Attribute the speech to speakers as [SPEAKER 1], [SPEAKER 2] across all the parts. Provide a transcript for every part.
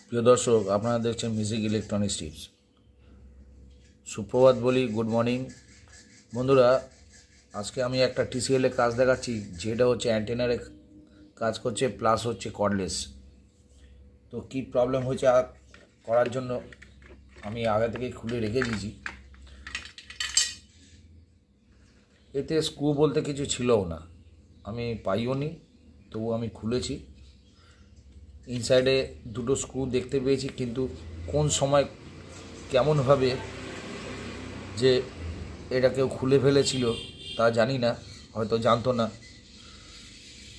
[SPEAKER 1] প্রিয় দর্শক, আপনারা দেখছেন মিউজিক ইলেকট্রনিক্স টিপস। সুপ্রভাত বলি, গুড মর্নিং বন্ধুরা। আজকে আমি একটা টিসিএলের কাজ দেখাচ্ছি, যেটা হচ্ছে অ্যান্টেনারে কাজ করছে প্লাস হচ্ছে কর্ডলেস। তো কী প্রবলেম হয়েছে করার জন্য আমি আগে থেকেই খুলে রেখে দিয়েছি। এতে স্ক্রু বলতে কিছু ছিলও না, আমি পাইও নি, তবু আমি খুলেছি। ইনসাইডে দুটো স্ক্রু দেখতে পেয়েছি, কিন্তু কোন সময় কেমনভাবে যে এটা কেউ খুলে ফেলেছিল তা জানি না, হয়তো জানতো না।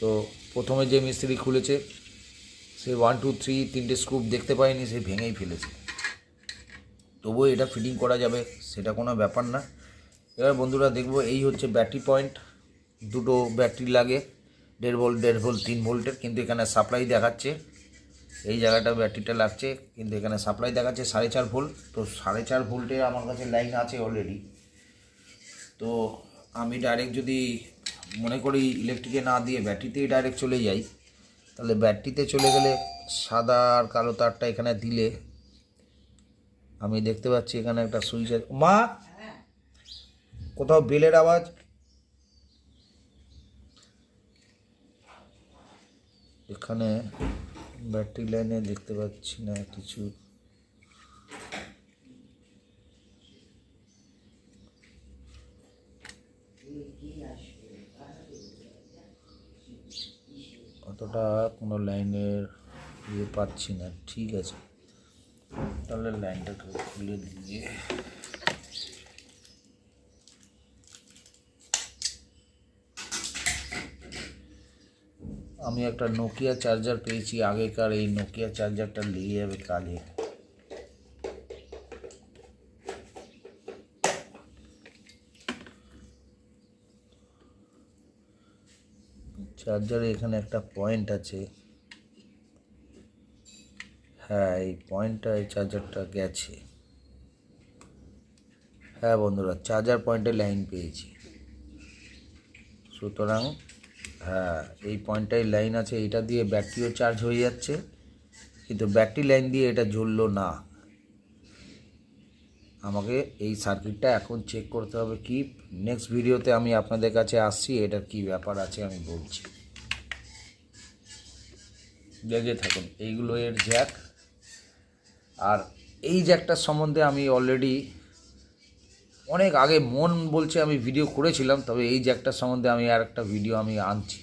[SPEAKER 1] তো প্রথমে যে মিস্ত্রি খুলেছে সে 1 2 3 তিনটে স্ক্রু দেখতে পায়নি, সে ভেঙেই ফেলেছে। তবুও এটা ফিটিং করা যাবে, সেটা কোনো ব্যাপার না। এবার বন্ধুরা দেখবো, এই হচ্ছে ব্যাটারি পয়েন্ট। দুটো ব্যাটারি লাগে, 1.5 ভোল্ট 3 ভোল্টের, কিন্তু এখানে সাপ্লাই দেখাচ্ছে এই জায়গাটা ব্যাটারিটা লাগছে, কিন্তু এখানে সাপ্লাই দেখাচ্ছে 4.5 ভোল্ট। তো 4.5 ভোল্টে আমার কাছে লাইন আছে অলরেডি। তো আমি ডাইরেক্ট যদি মনে করি ইলেকট্রিকে না দিয়ে ব্যাটারিতেই ডাইরেক্ট চলে যাই, তাহলে ব্যাটারিতে চলে গেলে সাদা আর কালো তারটা এখানে দিলে আমি দেখতে পাচ্ছি এখানে একটা সুইচ আছে। মা, কোথাও বেলের আওয়াজ। এখানে ব্যাটারি লাইনে দেখতে পাচ্ছি না কিছু। অতটা কোনো লাইনের পাচ্ছি না। ঠিক আছে, তাহলে লাইনটাকে খুলে দিয়ে আমি একটা নোকিয়া চার্জার পেয়েছি আগেকার। এই নোকিয়া চার্জারটা লেগে যাবে কাজে। চার্জারে এখানে একটা পয়েন্ট আছে, হ্যাঁ এই পয়েন্টটা, এই চার্জারটা গেছে। হ্যাঁ বন্ধুরা, চার্জার পয়েন্টে লাইন পেয়েছি। সুতরাং হ্যাঁ, এই পয়েন্টটাই লাইন আছে, এটা দিয়ে ব্যাটারিও চার্জ হয়ে যাচ্ছে, কিন্তু ব্যাটারি লাইন দিয়ে এটা জ্বললো না। আমাকে এই সার্কিটটা এখন চেক করতে হবে। কি নেক্সট ভিডিওতে আমি আপনাদের কাছে আসছি, এটার কি ব্যাপার আছে আমি বলছি, দেখে থাকুন। এইগুলো এর জ্যাক, আর এই জ্যাকটার সম্বন্ধে আমি অলরেডি অনেক আগে মন বলছে আমি ভিডিও করেছিলাম, তবে এই জ্যাকটার সম্বন্ধে আমি আর একটা ভিডিও আমি আনছি।